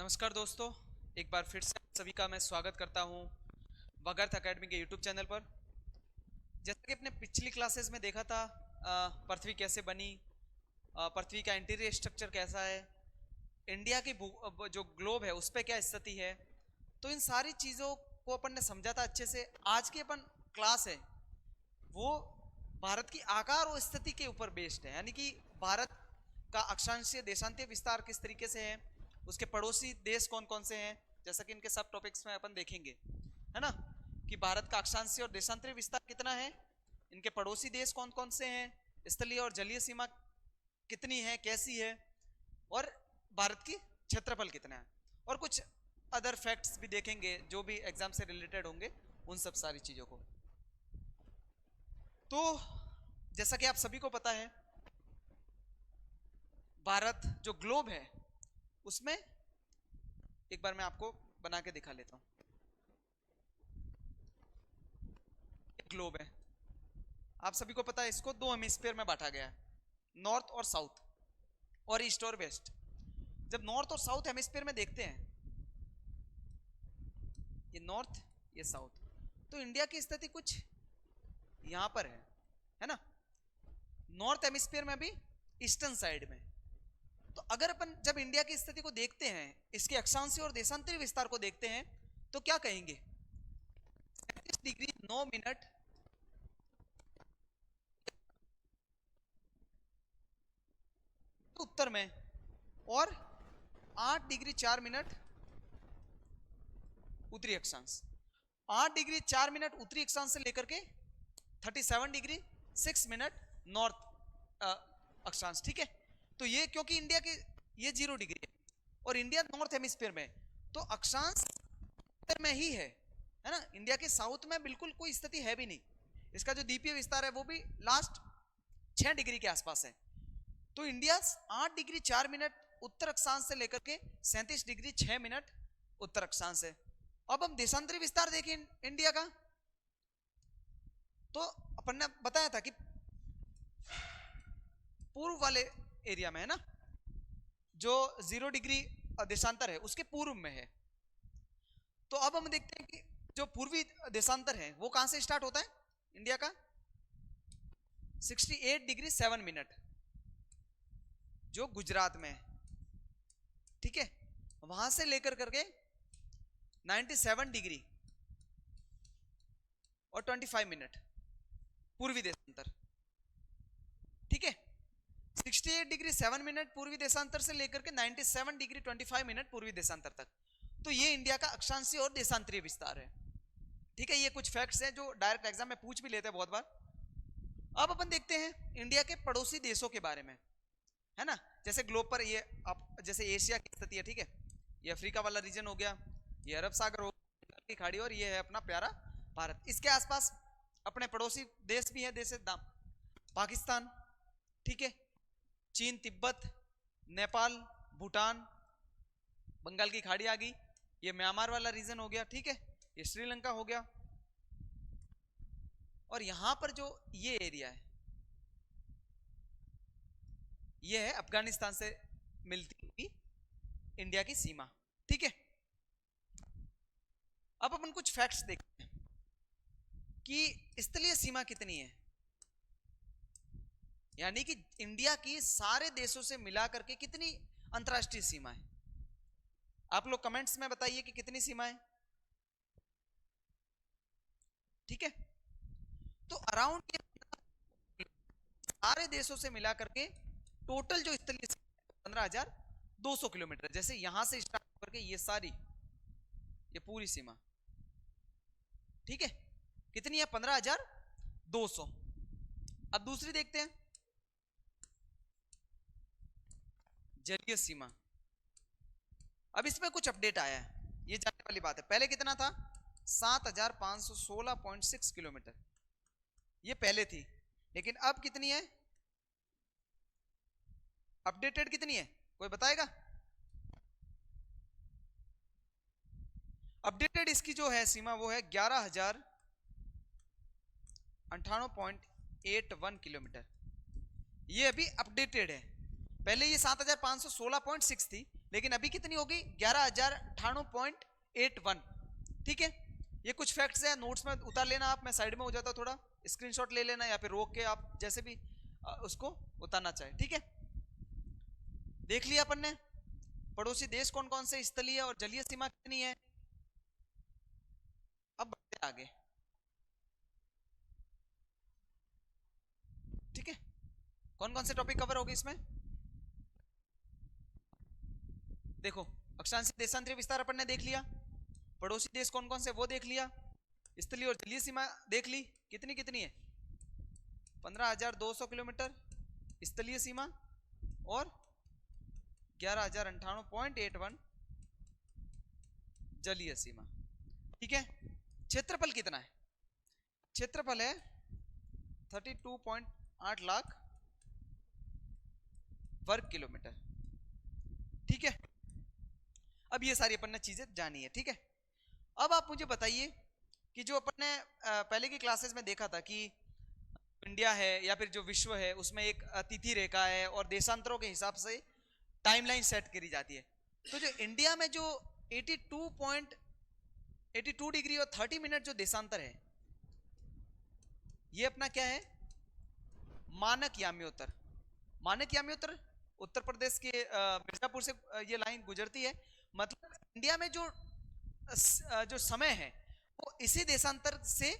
नमस्कार दोस्तों, एक बार फिर से सभी का मैं स्वागत करता हूं भगर्थ एकेडमी के यूट्यूब चैनल पर। जैसा कि अपने पिछली क्लासेस में देखा था, पृथ्वी कैसे बनी, पृथ्वी का इंटीरियर स्ट्रक्चर कैसा है, इंडिया की जो ग्लोब है उस पर क्या स्थिति है, तो इन सारी चीज़ों को अपन ने समझा था अच्छे से। आज की अपन क्लास है वो भारत की आकार और स्थिति के ऊपर बेस्ड है, यानी कि भारत का अक्षांशीय देशांतीय विस्तार किस तरीके से है, उसके पड़ोसी देश कौन कौन से हैं, जैसा कि इनके सब टॉपिक्स में अपन देखेंगे, है ना, कि भारत का अक्षांशीय और देशांतरीय विस्तार कितना है, इनके पड़ोसी देश कौन कौन से हैं, स्थलीय और जलीय सीमा कितनी है, कैसी है, और भारत की क्षेत्रफल कितना है, और कुछ अदर फैक्ट्स भी देखेंगे जो भी एग्जाम से रिलेटेड होंगे, उन सब सारी चीजों को। तो जैसा कि आप सभी को पता है, भारत जो ग्लोब है उसमें एक बार मैं आपको बना के दिखा लेता हूं। ग्लोब है, आप सभी को पता है, इसको दो हेमिस्फीयर में बांटा गया है, नॉर्थ और साउथ और ईस्ट और वेस्ट। जब नॉर्थ और साउथ हेमिस्फीयर में देखते हैं, ये नॉर्थ ये साउथ, तो इंडिया की स्थिति कुछ यहां पर है ना, नॉर्थ हेमिस्फीयर में भी ईस्टर्न साइड में। तो अगर अपन जब इंडिया की स्थिति को देखते हैं, इसके अक्षांशीय और देशांतरीय विस्तार को देखते हैं, तो क्या कहेंगे, 37 डिग्री 9 मिनट उत्तर में और 8 डिग्री 4 मिनट उत्तरी अक्षांश, 8 डिग्री 4 मिनट उत्तरी अक्षांश से लेकर के 37 डिग्री 6 मिनट नॉर्थ अक्षांश। ठीक है, तो ये क्योंकि इंडिया के ये 0 डिग्री है और इंडिया नॉर्थ हेमिस्फीयर में, तो अक्षांश उत्तर में ही है ना। इंडिया के साउथ में बिल्कुल कोई स्थिति है भी नहीं, इसका जो द्वीपीय विस्तार है वो भी लास्ट 6 डिग्री के आसपास है। तो इंडिया 8 डिग्री 4 मिनट उत्तर अक्षांश से लेकर के 37 डिग्री 6 मिनट उत्तर अक्षांश है। अब हम देशांतरीय विस्तार देखें इंडिया का, तो अपन ने बताया था कि पूर्व वाले एरिया में है ना, जो 0 डिग्री देशांतर है उसके पूर्व में है। तो अब हम देखते हैं कि जो पूर्वी देशांतर है वो कहां से स्टार्ट होता है इंडिया का, 68 डिग्री 7 मिनट जो गुजरात में है। ठीक है, वहां से लेकर करके 97 डिग्री और 25 मिनट पूर्वी देशांतर। ठीक है, 68 डिग्री 7 मिनट पूर्वी देशांतर से लेकर के 97 डिग्री 25 मिनट पूर्वी देशांतर तक, तो ये इंडिया का अक्षांशीय और देशांतरीय विस्तार है। ठीक है, ये कुछ फैक्ट्स हैं जो डायरेक्ट एग्जाम में पूछ भी लेते हैं बहुत बार। अब अपन देखते हैं इंडिया के पड़ोसी देशों के बारे में, है ना। जैसे ग्लोब पर ये आप जैसे एशिया की स्थिति है, ठीक है, ये अफ्रीका वाला रीजन हो गया, ये अरब सागर हो गया, की खाड़ी, और ये है अपना प्यारा भारत। इसके आसपास अपने पड़ोसी देश भी है, देश पाकिस्तान, ठीक है, चीन, तिब्बत, नेपाल, भूटान, बंगाल की खाड़ी आ गई, ये म्यांमार वाला रीजन हो गया, ठीक है, ये श्रीलंका हो गया, और यहां पर जो ये एरिया है ये है अफगानिस्तान से मिलती हुई इंडिया की सीमा। ठीक है, अब अपन कुछ फैक्ट्स देखते हैं कि स्थलीय सीमा कितनी है, यानी कि इंडिया की सारे देशों से मिलाकर के कितनी अंतरराष्ट्रीय सीमा है। आप लोग कमेंट्स में बताइए कि कितनी सीमा है। ठीक है, तो अराउंड सारे देशों से मिलाकर के टोटल जो स्थलीय सीमा 15,200 किलोमीटर, जैसे यहां से स्टार्ट करके ये सारी ये पूरी सीमा, ठीक है, कितनी है, 15,200। अब दूसरी देखते हैं, जलीय सीमा। अब इसमें कुछ अपडेट आया है, ये जानने वाली बात है। पहले कितना था, 7,516.6 किलोमीटर, ये पहले थी, लेकिन अब कितनी है, अपडेटेड कितनी है, कोई बताएगा। अपडेटेड इसकी जो है सीमा वो है 11,098.81 किलोमीटर, ये अभी अपडेटेड है। पहले ये 7,516.6 थी, लेकिन अभी कितनी होगी 11,098.81। ठीक है, ये कुछ फैक्ट्स है, नोट्स में उतार लेना आप, मैं साइड में हो जाता, थोड़ा स्क्रीनशॉट ले लेना या फिर रोक के आप जैसे भी उसको उतारना चाहे। ठीक है, देख लिया अपन ने पड़ोसी देश कौन कौन से, स्थलीय और जलीय सीमा कितनी है। अब बढ़ते आगे। ठीक है, कौन कौन से टॉपिक कवर होगी इसमें, देखो अक्षांशीय देशांतरीय विस्तार अपन ने देख लिया, पड़ोसी देश कौन कौन से वो देख लिया, स्थलीय और जलीय सीमा देख ली, कितनी कितनी है 15,200 किलोमीटर स्थलीय सीमा और 11,098.81 जलीय सीमा। ठीक है, क्षेत्रफल कितना है, क्षेत्रफल है 32.8 लाख वर्ग किलोमीटर। ठीक है, अब ये सारी अपन ने चीजें जानी है। ठीक है, अब आप मुझे बताइए कि जो अपन ने पहले की क्लासेस में देखा था कि इंडिया है या फिर जो विश्व है उसमें एक तिथि रेखा है और देशांतरों के हिसाब से टाइमलाइन सेट करी जाती है। तो जो इंडिया में जो 82 डिग्री और 30 मिनट जो देशांतर है, ये अपना क्या है, मानक याम्योत्तर। मानक याम्योत्तर उत्तर प्रदेश के मिर्जापुर से ये लाइन गुजरती है, मतलब इंडिया में जो समय है वो इसी देशांतर से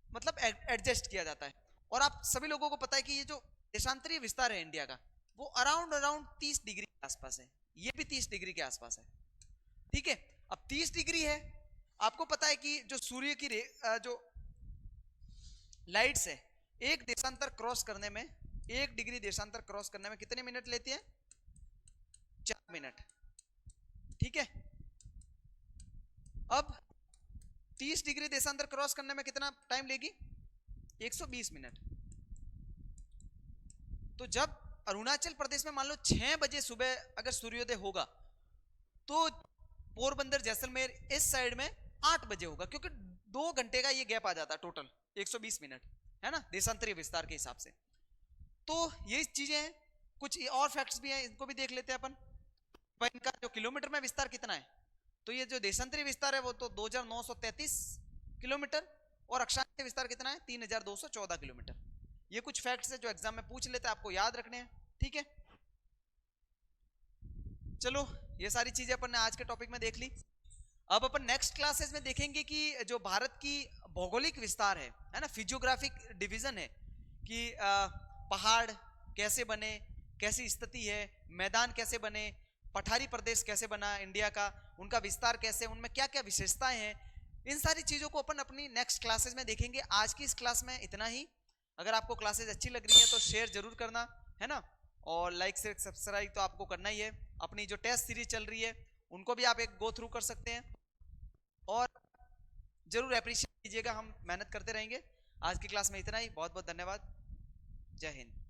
मतलब एडजस्ट किया जाता है। और आप सभी लोगों को पता है कि ये जो देशांतरीय विस्तार है इंडिया का वो अराउंड 30 डिग्री के आसपास है, ये भी 30 डिग्री के आसपास है। ठीक है, अब 30 डिग्री है, आपको पता है कि जो सूर्य की जो लाइट्स है एक देशांतर क्रॉस करने में, 1 डिग्री देशांतर क्रॉस करने में कितने मिनट लेती है, 4 मिनट। ठीक है, अब 30 डिग्री देशांतर क्रॉस करने में कितना टाइम लेगी, 120 मिनट। तो जब अरुणाचल प्रदेश में मान लो 6 बजे सुबह अगर सूर्योदय होगा तो पोरबंदर जैसलमेर इस साइड में 8 बजे होगा, क्योंकि 2 घंटे का ये गैप आ जाता है, टोटल 120 मिनट है ना देशांतरीय विस्तार के हिसाब से। तो ये चीजें हैं, कुछ और फैक्ट्स भी हैं, इनको भी देख लेते हैं अपन। इनका जो किलोमीटर में विस्तार कितना है, तो ये जो देशांतरीय विस्तार है वो तो 2,933 किलोमीटर और अक्षांशीय विस्तार कितना है 3,214 किलोमीटर। ये कुछ फैक्ट्स है जो एग्जाम में पूछ लेते हैं, आपको याद रखने हैं। ठीक है, चलो ये सारी चीजें अपन ने आज के टॉपिक में देख ली। अब अपन नेक्स्ट क्लासेस में देखेंगे कि जो भारत की भौगोलिक विस्तार है ना, फिजियोग्राफिक डिवीजन है कि पहाड़ कैसे बने, कैसी स्थिति है, मैदान कैसे बने, पठारी प्रदेश कैसे बना इंडिया का, उनका विस्तार कैसे, उनमें क्या क्या विशेषताएं हैं, इन सारी चीजों को अपन अपनी नेक्स्ट क्लासेस में देखेंगे। आज की इस क्लास में इतना ही। अगर आपको क्लासेस अच्छी लग रही है तो शेयर जरूर करना है ना, और लाइक से सब्सक्राइब तो आपको करना ही है। अपनी जो टेस्ट सीरीज चल रही है उनको भी आप एक गो थ्रू कर सकते हैं और जरूर अप्रिशिएट कीजिएगा, हम मेहनत करते रहेंगे। आज की क्लास में इतना ही, बहुत बहुत धन्यवाद, जय हिंद।